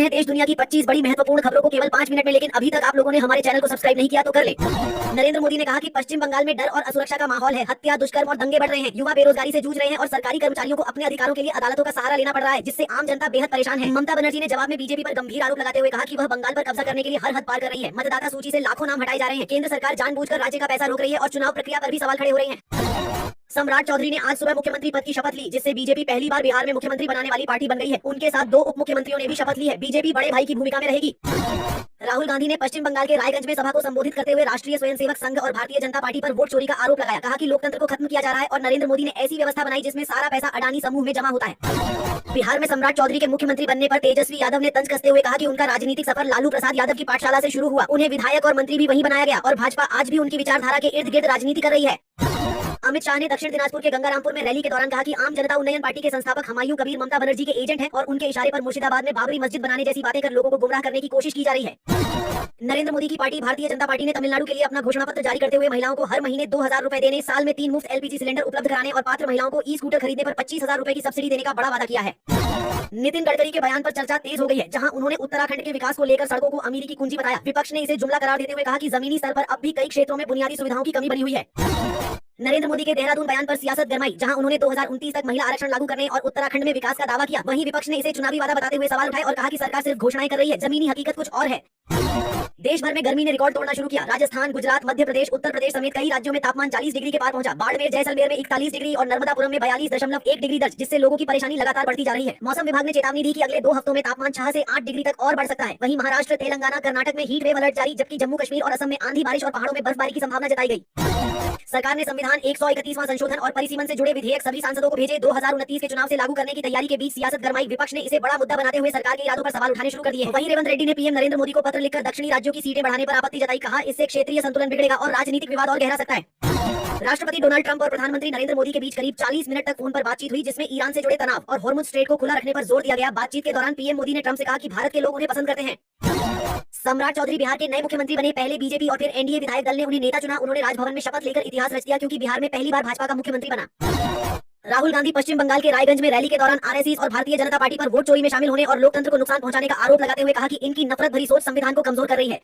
हैं देश दुनिया की 25 बड़ी महत्वपूर्ण खबरों को केवल 5 मिनट में, लेकिन अभी तक आप लोगों ने हमारे चैनल को सब्सक्राइब नहीं किया तो कर ले। नरेंद्र मोदी ने कहा कि पश्चिम बंगाल में डर और असुरक्षा का माहौल है। हत्या, दुष्कर्म और दंगे बढ़ रहे हैं। युवा बेरोजगारी से जूझ रहे हैं और सरकारी कर्मचारियों को अपने अधिकारों के लिए अदालतों का सहारा लेना पड़ रहा है, जिससे आम जनता बेहद परेशान है। ममता बनर्जी ने जवाब में बीजेपी पर गंभीर आरोप लगाते हुए कहा कि वह बंगाल पर कब्जा करने के लिए हर हद पार कर रही है। मतदाता सूची से लाखों नाम हटाए जा रहे हैं। केंद्र सरकार जानबूझकर राज्य का पैसा रोक रही है और चुनाव प्रक्रिया पर भी सवाल खड़े हो रहे हैं। सम्राट चौधरी ने आज सुबह मुख्यमंत्री पद की शपथ ली, जिससे बीजेपी पहली बार बिहार में मुख्यमंत्री बनाने वाली पार्टी बन गई है। उनके साथ 2 उप मुख्यमंत्रियों ने भी शपथ ली है। बीजेपी बड़े भाई की भूमिका में रहेगी। राहुल गांधी ने पश्चिम बंगाल के रायगंज में सभा को संबोधित करते हुए राष्ट्रीय स्वयंसेवक संघ और भारतीय जनता पार्टी पर वोट चोरी का आरोप लगाया। कहा कि लोकतंत्र को खत्म किया जा रहा है और नरेंद्र मोदी ने ऐसी व्यवस्था बनाई जिसमें सारा पैसा अडानी समूह में जमा होता है। बिहार में सम्राट चौधरी के मुख्यमंत्री बनने पर तेजस्वी यादव ने तंज कसते हुए कहा कि उनका राजनीतिक सफर लालू प्रसाद यादव की पाठशाला से शुरू हुआ। उन्हें विधायक और मंत्री भी वहीं बनाया गया और भाजपा आज भी उनकी विचारधारा के इर्द गिर्द राजनीति कर रही है। अमित शाह ने दक्षिण दिनाजपुर के गंगारामपुर में रैली के दौरान कहा कि आम जनता उन्नयन पार्टी के संस्थापक हुमायूं कबीर ममता बनर्जी के एजेंट हैं और उनके इशारे पर मुर्शिदाबाद में बाबरी मस्जिद बनाने जैसी बातें कर लोगों को गुमराह करने की कोशिश की जा रही है। नरेंद्र मोदी की पार्टी भारतीय जनता पार्टी ने तमिलनाडु के लिए अपना घोषणा पत्र जारी करते हुए महिलाओं को हर महीने 2000 रुपए देने, साल में 3 मुफ्त एलपीजी सिलेंडर उपलब्ध कराने और पात्र महिलाओं को ई-स्कूटर खरीदने पर 25,000 रुपए की सब्सिडी देने का बड़ा वादा किया है। नितिन गडकरी के बयान पर चर्चा तेज हो गई है, जहां उन्होंने उत्तराखंड के विकास को लेकर सड़कों को अमीरी की कुंजी बताया। विपक्ष ने इसे जुमला करार देते हुए कहा कि जमीनी स्तर पर अब भी कई क्षेत्रों में बुनियादी सुविधाओं की कमी बनी हुई है। नरेंद्र मोदी के देहरादून बयान पर सियासत गरमाई, जहां उन्होंने 2029 तक महिला आरक्षण लागू करने और उत्तराखंड में विकास का दावा किया। वहीं विपक्ष ने इसे चुनावी वादा बताते हुए सवाल उठाए और कहा कि सरकार सिर्फ घोषणाएं कर रही है, जमीनी हकीकत कुछ और है। देश भर में गर्मी ने रिकॉर्ड तोड़ना शुरू किया। राजस्थान, गुजरात, मध्य प्रदेश, उत्तर प्रदेश समेत कई राज्यों में तापमान 40 डिग्री के पार पहुंचा। बाड़मेर, जैसलमेर में 41 डिग्री और नर्मदापुरम में 42.1 डिग्री दर्ज, जिससे लोगों की परेशानी लगातार बढ़ती जा रही है। मौसम विभाग ने चेतावनी दी कि अगले 2 हफ्तों में तापमान 6 से 8 डिग्री तक और बढ़ सकता है। वहीं महाराष्ट्र, तेलंगाना, कर्नाटक में हीट वेव अलर्ट जारी, जबकि जम्मू कश्मीर और असम में आंधी, बारिश और पहाड़ों में बर्फबारी की संभावना जताई गई। सरकार ने संविधान 131वां संशोधन और परिसीमन से जुड़े विधेयक सभी सांसदों को भेजे। 2029 के चुनाव से लागू करने की तैयारी के बीच सियासत गरमाई। विपक्ष ने इसे बड़ा मुद्दा बनाते हुए सरकार के इरादों पर सवाल उठाने शुरू कर दिए। वहीं रेवंत रेड्डी ने पीएम नरेंद्र मोदी को पत्र लिखकर दक्षिणी राज्यों की सीटें बढ़ाने पर आपत्ति जताई। कहा, इससे क्षेत्रीय संतुलन बिगड़ेगा और राजनीतिक विवाद और गहरा सकता है। राष्ट्रपति डोनाल्ड ट्रंप और प्रधानमंत्री नरेंद्र मोदी के बीच करीब 40 मिनट तक फोन पर बातचीत हुई, जिसमें ईरान से जुड़े तनाव और हॉर्मुज स्ट्रेट को खुला रखने पर जोर दिया गया। बातचीत के दौरान पीएम मोदी ने ट्रंप से कहा कि भारत के लोग उन्हें पसंद करते हैं। सम्राट चौधरी बिहार के नए मुख्यमंत्री बने। पहले बीजेपी और फिर एनडीए विधायक दल ने उन्हें नेता चुना। उन्होंने राजभवन में शपथ लेकर इतिहास रच दिया, क्योंकि बिहार में पहली बार भाजपा का मुख्यमंत्री बना। राहुल गांधी पश्चिम बंगाल के रायगंज में रैली के दौरान आरएसएस और भारतीय जनता पार्टी पर वोट चोरी में शामिल होने और लोकतंत्र को नुकसान पहुंचाने का आरोप लगाते हुए कहा कि इनकी नफरत भरी सोच संविधान को कमजोर कर रही है।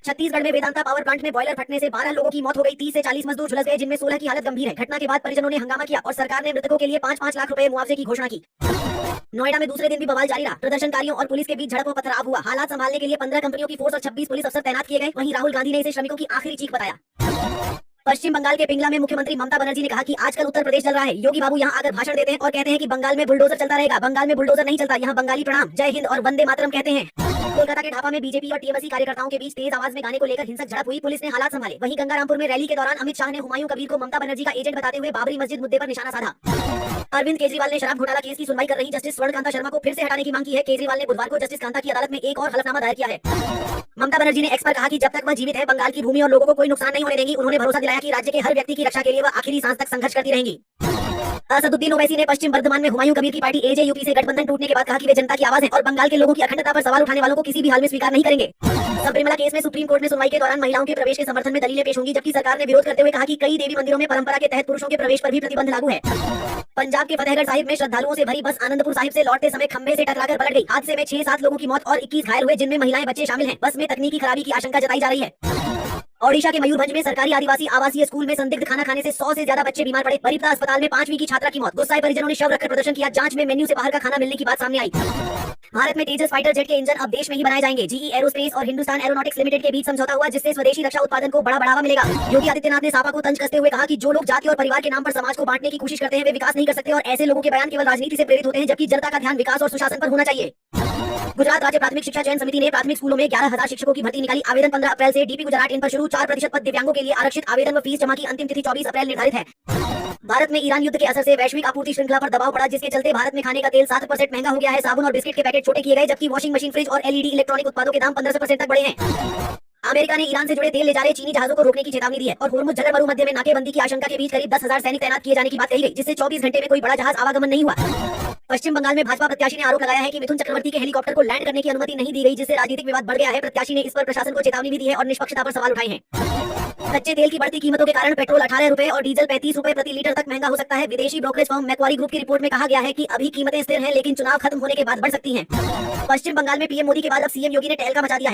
छत्तीसगढ़ में वेदांता पावर प्लांट में बॉयलर फटने से 12 लोगों की मौत हो गई। 30 से 40 मजदूर झुलस गए, जिनमें 16 की हालत गंभीर है। घटना के बाद परिजनों ने हंगामा किया और सरकार ने मृतकों के लिए 5-5 लाख रुपए मुआवजे की घोषणा की। नोएडा में दूसरे दिन भी बवाल जारी रहा। प्रदर्शनकारियों और पुलिस के बीच झड़प व पथराव हुआ। हालात संभालने के लिए 15 कंपनियों की फोर्स और 26 पुलिस अफसर तैनात किए गए। वहीं राहुल गांधी ने इसे श्रमिकों की आखिरी चीख बताया। पश्चिम बंगाल के पिंगला में मुख्यमंत्री ममता बनर्जी ने कहा कि आजकल उत्तर प्रदेश चल रहा है। योगी बाबू यहाँ आकर भाषण देते हैं और कहते हैं कि बंगाल में बुलडोजर चलता रहेगा। बंगाल में बुलडोजर नहीं चलता, यहाँ बंगाली प्रणाम, जय हिंद और वंदे मातरम कहते हैं। कोलकाता के ढाबा में बीजेपी और टीएमसी कार्यकर्ताओं के बीच तेज आवाज में गाने को लेकर हिंसक झड़प हुई। पुलिस ने हालात संभाले। वहीं गंगारामपुर में रैली के दौरान अमित शाह ने हुमायूं कबीर को ममता बनर्जी का एजेंट बताते हुए बाबरी मस्जिद मुद्दे पर निशाना साधा। अरविंद केजरीवाल ने शराब घोटाला केस की सुनवाई कर रही जस्टिस स्वर्णकांता शर्मा को फिर से हटाने की मांग की है। केजरीवाल ने बुधवार को जस्टिस कांता की अदालत में एक और हलफनामा दायर किया है। ममता बनर्जी ने एक्स पर कहा कि जब तक वह जीवित है, बंगाल की भूमि और लोगों को कोई नुकसान नहीं होने देंगी। उन्होंने भरोसा दिलाया कि राज्य के हर व्यक्ति की रक्षा के लिए वह आखिरी सांस तक संघर्ष करती रहेंगी। असदुद्दीन ओवैसी ने पश्चिम बर्धमान में हुमायूं कबीर की पार्टी एजेयूपी से गठबंधन टूटने के बाद कहा कि वे जनता की आवाज है और बंगाल के लोगों की अखंडता पर सवाल उठाने वालों को किसी भी हाल में स्वीकार नहीं करेंगे। सबरीमला केस में सुप्रीम कोर्ट में सुनवाई के दौरान महिलाओं के प्रवेश के समर्थन में दलीलें पेश होंगी, जबकि सरकार ने विरोध करते हुए कहा कि कई देवी मंदिरों में परंपरा के तहत पुरुषों के प्रवेश पर भी प्रतिबंध लागू है। पंजाब के फतेहगढ़ साहिब में श्रद्धालुओं से भरी बस आनंदपुर साहिब से लौटते समय खंभे से टकराकर पलट गई। हादसे में 6-7 लोगों की मौत और 21 घायल हुए, जिनमें महिलाएं, बच्चे शामिल हैं। बस में तकनीकी खराबी की आशंका जताई जा रही है। ओडिशा के मयूरभंज में सरकारी आदिवासी आवासीय स्कूल में संदिग्ध खाना खाने से 100 से ज्यादा बच्चे बीमार पड़े। परिपता अस्पताल में 5वीं की छात्रा की मौत। गुस्साए परिजनों ने शव रखकर प्रदर्शन किया। जांच में मेन्यू से बाहर का खाना मिलने की बात सामने आई। भारत में तेजस फाइटर जेट के इंजन अब देश में ही बनाए जाएंगे। जीई एरोस्पेस और हिंदुस्तान एरोनॉटिक्स लिमिटेड के बीच समझौता हुआ, जिससे स्वदेशी रक्षा उत्पादन को बड़ा बढ़ावा मिलेगा। योगी आदित्यनाथ ने सपा को तंज कसते हुए कहा कि जो लोग जाति और परिवार के नाम पर समाज को बांटने की कोशिश करते हैं, वे विकास नहीं कर सकते और ऐसे लोगों के बयान केवल राजनीति से प्रेरित होते हैं, जबकि जनता का ध्यान विकास और सुशासन पर होना चाहिए। गुजरात राज्य प्राथमिक शिक्षा चयन समिति ने प्राथमिक स्कूलों में 11,000 शिक्षकों की भर्ती निकाली। आवेदन 15 अप्रैल से डीपी गुजरात इन पर शुरू। 4% पद दिव्यांगों के लिए आरक्षित। आवेदन व फीस जमा की अंतिम तिथि 24 अप्रैल निर्धारित है। भारत में ईरान युद्ध के असर से वैश्विक आपूर्ति श्रृंखला पर दबाव पड़ा, जिसके चलते भारत में खाने का तेल 7% महंगा हो गया है। साबुन और बिस्किट के पैकेट छोटे किए गए, जबकि वॉशिंग मशीन, फ्रिज और एलईडी इलेक्ट्रॉनिक उत्पादों के दाम 15% तक बढ़े हैं। अमेरिका ने ईरान से जुड़े तेल ले जा रहे चीनी जहाजों को रोकने की चेतावनी दी है और होर्मुज जल मरुमध्य में नाकेबंदी की आशंका के बीच करीब 10,000 सैनिक तैनात किए जाने की बात कही गई, जिससे 24 घंटे में कोई बड़ा जहाज आवागमन नहीं हुआ। पश्चिम बंगाल में भाजपा प्रत्याशी ने आरोप लगाया है कि मिथुन चक्रवर्ती के हेलीकॉप्टर को लैंड करने की अनुमति नहीं दी गई, जिससे राजनीतिक विवाद बढ़ गया है। प्रत्याशी ने इस पर प्रशासन को चेतावनी भी दी है और निष्पक्षता पर सवाल उठाए हैं। कच्चे तेल की बढ़ती कीमतों के कारण पेट्रोल 18 रुपए और डीजल 35 रुपए प्रति लीटर तक महंगा हो सकता है। विदेशी ब्रोकरेज फर्म मैक्वारी ग्रुप की रिपोर्ट में कहा गया है कि अभी कीमतें स्थिर हैं, लेकिन चुनाव खत्म होने के बाद बढ़ सकती हैं। पश्चिम बंगाल में पीएम मोदी के बाद अब सीएम योगी ने टहलका मचा दिया है।